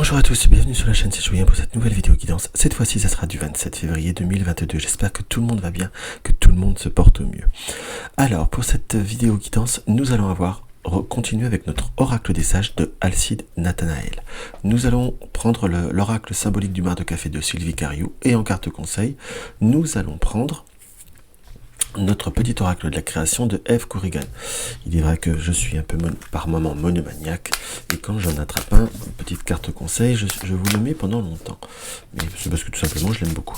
Bonjour à tous, bienvenue sur la chaîne, c'est Julien pour cette nouvelle vidéo guidance. Cette fois-ci, ça sera du 27 février 2022. J'espère que tout le monde va bien, que tout le monde se porte au mieux. Alors, pour cette vidéo guidance, nous allons continuer avec notre oracle des sages de Alcide Nathanaël. Nous allons prendre l'oracle symbolique du mar de café de Sylvie Cariou et en carte conseil, nous allons prendre notre petit oracle de la création de Eve Corrigan. Il est vrai que je suis un peu par moment monomaniaque et quand j'en attrape un, une petite carte conseil, je vous le mets pendant longtemps. Mais c'est parce que tout simplement je l'aime beaucoup.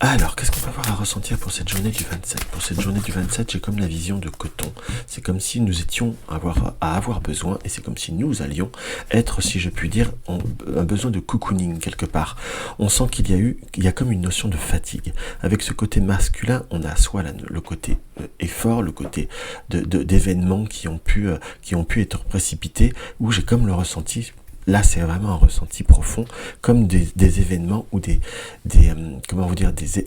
Alors, qu'est-ce qu'on va avoir à ressentir pour cette journée du 27 ? Pour cette journée du 27, j'ai comme la vision de coton. C'est comme si nous étions à avoir besoin, et c'est comme si nous allions être, si je puis dire, un besoin de cocooning quelque part. On sent qu'il y a comme une notion de fatigue. Avec ce côté masculin, on a soit le côté effort, le côté d'événements qui ont pu être précipités, où j'ai comme le ressenti, là c'est vraiment un ressenti profond, comme des événements ou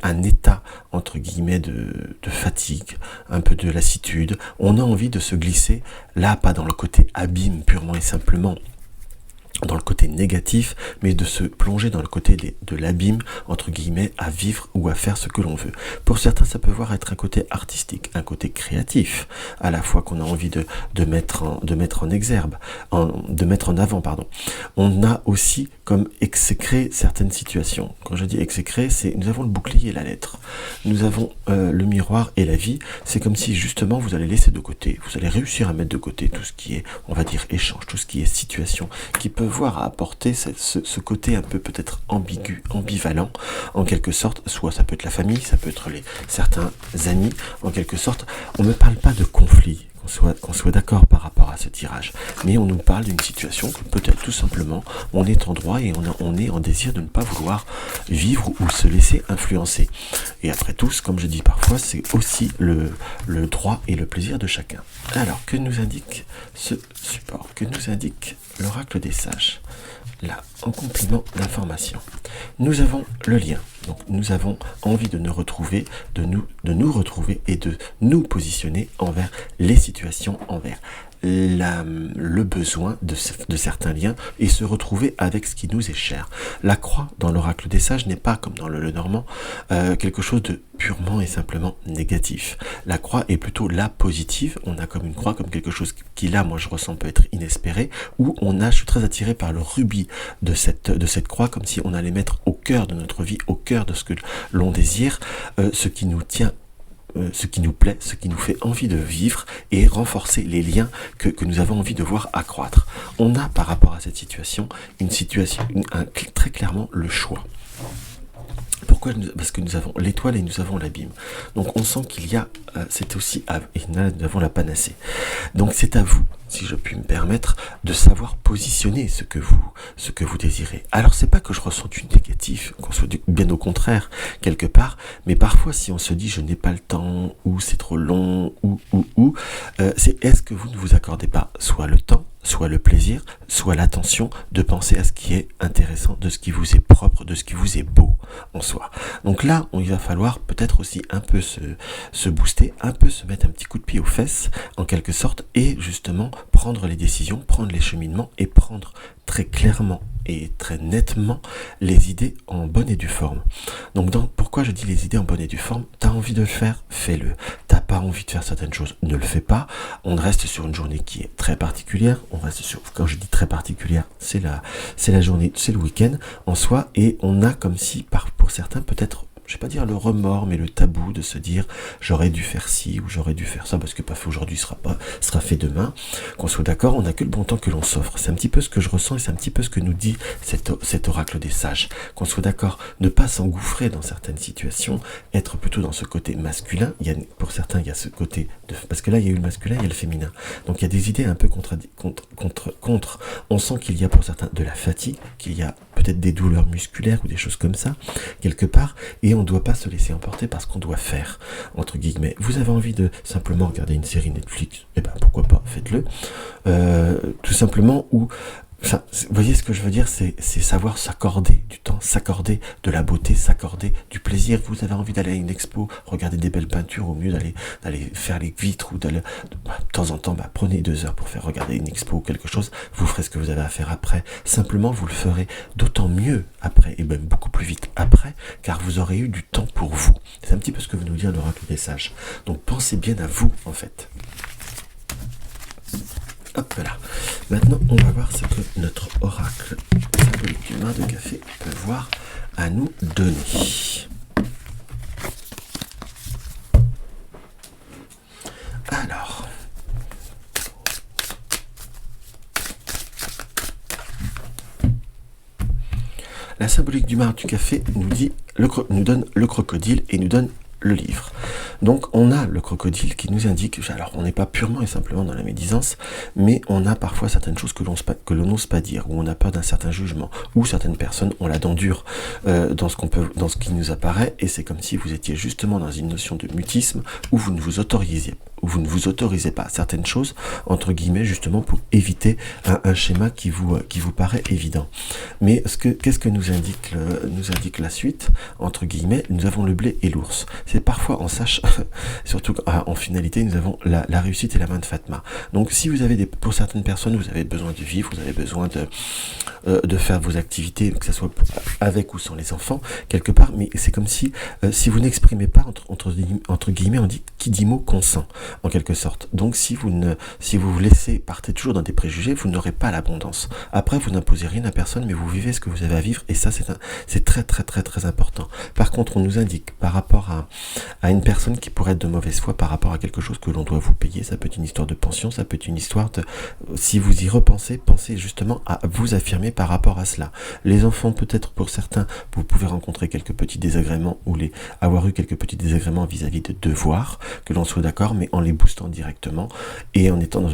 un état entre guillemets de fatigue, un peu de lassitude. On a envie de se glisser, là pas dans le côté abîme purement et simplement, dans le côté négatif, mais de se plonger dans le côté de l'abîme, entre guillemets, à vivre ou à faire ce que l'on veut. Pour certains, ça peut voir être un côté artistique, un côté créatif, à la fois qu'on a envie de mettre en exergue, de mettre en avant, pardon. On a aussi comme exécrer certaines situations. Quand je dis exécrer, c'est nous avons le bouclier et la lettre. Nous avons le miroir et la vie. C'est comme si justement vous allez laisser de côté, vous allez réussir à mettre de côté tout ce qui est, on va dire, échange, tout ce qui est situation, qui peut voir à apporter ce côté un peu peut-être ambivalent, en quelque sorte. Soit ça peut être la famille, ça peut être certains amis, en quelque sorte. On ne parle pas de conflit, qu'on soit d'accord par rapport à ce tirage, mais on nous parle d'une situation que peut-être tout simplement on est en droit et on est en désir de ne pas vouloir vivre ou se laisser influencer. Et après tout, comme je dis parfois, c'est aussi le droit et le plaisir de chacun. Alors, que nous indique ce support? Que nous indique l'oracle des sages? Là, en complément d'information, nous avons le lien. Donc, nous avons envie de nous retrouver, de nous retrouver et de nous positionner envers les situations, envers le besoin de certains liens et se retrouver avec ce qui nous est cher. La croix dans l'oracle des sages n'est pas comme dans le Lenormand quelque chose de purement et simplement négatif. La croix est plutôt la positive. On a comme une croix, comme quelque chose qui là, moi je ressens peut être inespéré, où je suis très attiré par le rubis de cette croix, comme si on allait mettre au cœur de notre vie, au cœur de ce que l'on désire, ce qui nous tient, ce qui nous plaît, ce qui nous fait envie de vivre et renforcer les liens que nous avons envie de voir accroître. On a par rapport à cette situation, très clairement le choix. Pourquoi? Parce que nous avons l'étoile et nous avons l'abîme. Donc on sent qu'il y a, c'est aussi, et là nous avons la panacée. Donc c'est à vous, si je puis me permettre, de savoir positionner ce que vous désirez. Alors c'est pas que je ressens du négatif, bien au contraire, quelque part, mais parfois si on se dit je n'ai pas le temps, ou c'est trop long, c'est est-ce que vous ne vous accordez pas soit le temps, soit le plaisir, soit l'attention de penser à ce qui est intéressant, de ce qui vous est propre, de ce qui vous est beau en soi. Donc là, il va falloir peut-être aussi un peu se booster, un peu se mettre un petit coup de pied aux fesses, en quelque sorte, et justement prendre les décisions, prendre les cheminements et prendre très clairement et très nettement les idées en bonne et due forme. Donc pourquoi je dis les idées en bonne et due forme? T'as envie de le faire, fais-le. T'as pas envie de faire certaines choses, ne le fais pas. On reste sur une journée qui est très particulière. Quand je dis très particulière, c'est la journée, c'est le week-end en soi, et on a comme si pour certains peut-être, je vais pas dire le remords, mais le tabou de se dire j'aurais dû faire ci ou j'aurais dû faire ça parce que pas fait aujourd'hui sera fait demain. Qu'on soit d'accord, on n'a que le bon temps que l'on s'offre. C'est un petit peu ce que je ressens et c'est un petit peu ce que nous dit cet oracle des sages. Qu'on soit d'accord, ne pas s'engouffrer dans certaines situations, être plutôt dans ce côté masculin. Pour certains, il y a ce côté parce que là il y a eu le masculin, il y a le féminin. Donc il y a des idées un peu contre. On sent qu'il y a pour certains de la fatigue, qu'il y a peut-être des douleurs musculaires ou des choses comme ça quelque part, et on ne doit pas se laisser emporter parce qu'on doit faire, entre guillemets. Vous avez envie de simplement regarder une série Netflix, et ben pourquoi pas, faites-le, tout simplement, ou Enfin, vous voyez ce que je veux dire, c'est savoir s'accorder du temps, s'accorder de la beauté, s'accorder du plaisir. Vous avez envie d'aller à une expo, regarder des belles peintures, au mieux d'aller faire les vitres, ou de temps en temps, prenez 2 heures pour faire regarder une expo ou quelque chose, vous ferez ce que vous avez à faire après. Simplement, vous le ferez d'autant mieux après, et même beaucoup plus vite après, car vous aurez eu du temps pour vous. C'est un petit peu ce que veut nous dire l'oracle des sages. Donc pensez bien à vous, en fait. Hop là. Maintenant, on va voir ce que notre oracle symbolique du main de café peut voir à nous donner. Alors, la symbolique du main du café nous donne le crocodile et nous donne le livre. Donc on a le crocodile qui nous indique, alors on n'est pas purement et simplement dans la médisance, mais on a parfois certaines choses que l'on n'ose pas dire, ou on a peur d'un certain jugement, ou certaines personnes ont la dent dure dans ce qui nous apparaît, et c'est comme si vous étiez justement dans une notion de mutisme où vous ne vous autorisez pas certaines choses, entre guillemets, justement pour éviter un schéma qui vous paraît évident. Mais qu'est-ce que nous indique la suite, entre guillemets? Nous avons le blé et l'ours. C'est parfois en sache, surtout en finalité, nous avons la réussite et la main de Fatma. Donc si vous avez pour certaines personnes, vous avez besoin de vivre, vous avez besoin de faire vos activités, que ce soit avec ou sans les enfants, quelque part, mais c'est comme si vous n'exprimez pas, entre guillemets, on dit qui dit mot consent, en quelque sorte. Donc si vous vous laissez partez toujours dans des préjugés, vous n'aurez pas l'abondance. Après, vous n'imposez rien à personne, mais vous vivez ce que vous avez à vivre, et ça c'est très très très très important. Par contre, on nous indique par rapport à une personne qui pourrait être de mauvaise foi, par rapport à quelque chose que l'on doit vous payer, ça peut être une histoire de pension, ça peut être une histoire de... Si vous y repensez, pensez justement à vous affirmer par rapport à cela. Les enfants, peut-être pour certains, vous pouvez rencontrer quelques petits désagréments, ou avoir eu quelques petits désagréments vis-à-vis de devoirs, que l'on soit d'accord, mais en les boostant directement, et en étant dans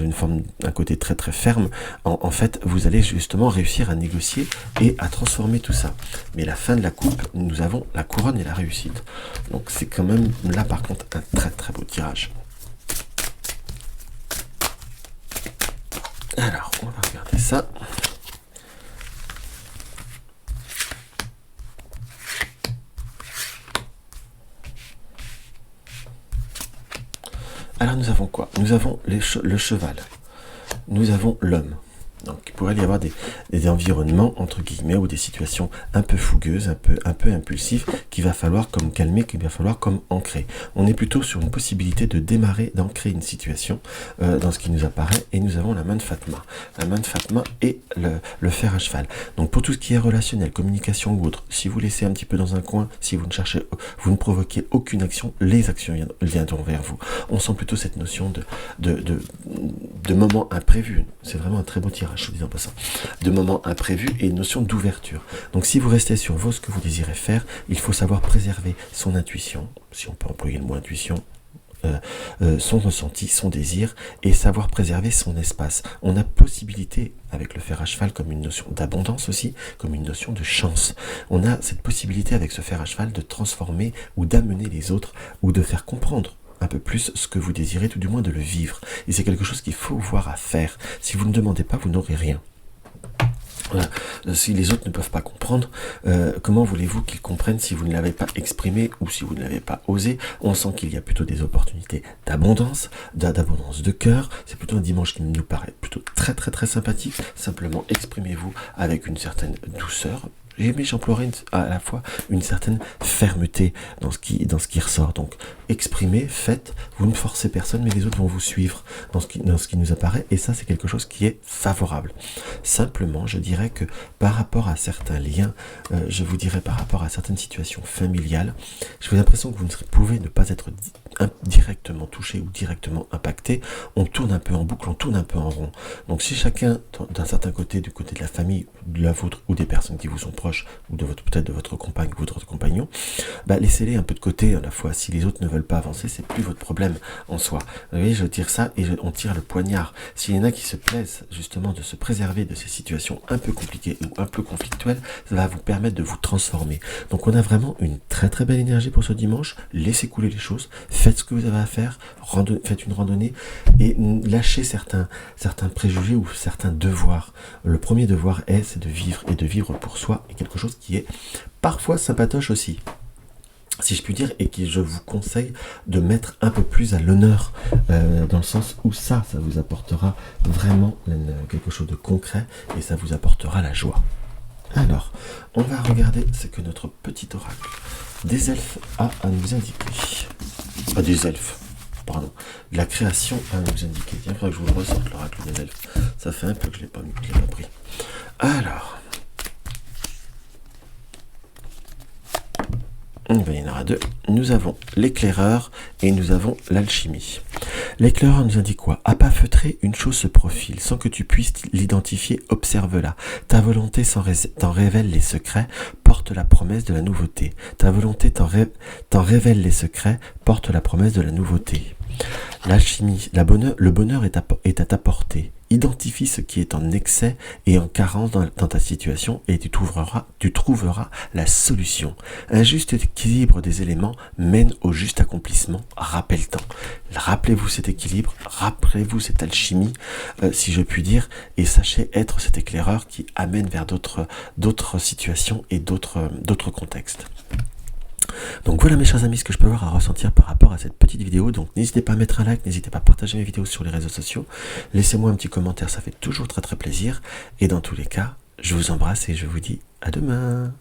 un côté très très ferme, en fait, vous allez justement réussir à négocier et à transformer tout ça. Mais la fin de la coupe, nous avons la couronne et la réussite. Donc c'est quand même là par contre un très très beau tirage. Alors on va regarder ça. Alors nous avons quoi? Nous avons le cheval. Nous avons l'homme. Donc il pourrait y avoir des environnements, entre guillemets, ou des situations un peu fougueuses, un peu impulsives, qu'il va falloir comme calmer, qu'il va falloir comme ancrer. On est plutôt sur une possibilité de démarrer, d'ancrer une situation dans ce qui nous apparaît, et nous avons la main de Fatma. La main de Fatma et le fer à cheval. Donc pour tout ce qui est relationnel, communication ou autre, si vous laissez un petit peu dans un coin, si vous ne provoquez aucune action, les actions viendront vers vous. On sent plutôt cette notion de moment imprévu. C'est vraiment un très beau tirage, je vous dis en passant. De moments imprévus et une notion d'ouverture. Donc si vous restez sur ce que vous désirez faire, il faut savoir préserver son intuition, si on peut employer le mot intuition, son ressenti, son désir, et savoir préserver son espace. On a possibilité, avec le fer à cheval, comme une notion d'abondance aussi, comme une notion de chance. On a cette possibilité avec ce fer à cheval de transformer ou d'amener les autres, ou de faire comprendre un peu plus ce que vous désirez, tout du moins de le vivre. Et c'est quelque chose qu'il faut voir à faire. Si vous ne demandez pas, vous n'aurez rien. Voilà. Si les autres ne peuvent pas comprendre, comment voulez-vous qu'ils comprennent si vous ne l'avez pas exprimé ou si vous ne l'avez pas osé? On sent qu'il y a plutôt des opportunités d'abondance de cœur. C'est plutôt un dimanche qui nous paraît plutôt très très très sympathique. Simplement exprimez-vous avec une certaine douceur. Mais j'emploierai à la fois une certaine fermeté dans ce qui ressort. Donc, exprimez, faites, vous ne forcez personne, mais les autres vont vous suivre dans ce qui nous apparaît, et ça, c'est quelque chose qui est favorable. Simplement, je dirais que par rapport à certains liens, je vous dirais par rapport à certaines situations familiales, j'ai l'impression que vous ne pouvez ne pas être directement touché ou directement impacté. On tourne un peu en boucle, on tourne un peu en rond. Donc, si chacun, d'un certain côté, du côté de la famille, de la vôtre, ou des personnes qui vous sont proches, ou peut-être de votre compagne ou de votre compagnon, laissez-les un peu de côté à la fois. Si les autres ne veulent pas avancer, c'est plus votre problème en soi. Vous voyez, je tire ça et on tire le poignard. S'il y en a qui se plaisent justement de se préserver de ces situations un peu compliquées ou un peu conflictuelles, ça va vous permettre de vous transformer. Donc on a vraiment une très très belle énergie pour ce dimanche. Laissez couler les choses, faites ce que vous avez à faire, faites une randonnée et lâchez certains préjugés ou certains devoirs. Le premier devoir c'est de vivre, et de vivre pour soi, et quelque chose qui est parfois sympatoche aussi, si je puis dire, et qui je vous conseille de mettre un peu plus à l'honneur, dans le sens où ça vous apportera vraiment quelque chose de concret, et ça vous apportera la joie. Alors, on va regarder ce que notre petit oracle des elfes a à nous indiquer. Des elfes, pardon, de la création à nous indiquer. Tiens, il faudrait que je vous le ressorte, l'oracle des elfes. Ça fait un peu que je l'ai pas pris. Alors, il y en aura deux. Nous avons l'éclaireur et nous avons l'alchimie. L'éclaireur nous indique quoi? À pas feutrer, une chose se profile. Sans que tu puisses l'identifier, observe-la. Ta volonté t'en révèle les secrets, porte la promesse de la nouveauté. Ta volonté t'en révèle les secrets, porte la promesse de la nouveauté. L'alchimie, le bonheur est à ta portée. Identifie ce qui est en excès et en carence dans ta situation, et tu trouveras la solution. Un juste équilibre des éléments mène au juste accomplissement. Rappelez-vous cet équilibre, rappelez-vous cette alchimie, si je puis dire, et sachez être cet éclaireur qui amène vers d'autres situations et d'autres contextes. Donc voilà mes chers amis, ce que je peux avoir à ressentir par rapport à cette petite vidéo. Donc n'hésitez pas à mettre un like, n'hésitez pas à partager mes vidéos sur les réseaux sociaux. Laissez-moi un petit commentaire, ça fait toujours très très plaisir. Et dans tous les cas, je vous embrasse et je vous dis à demain.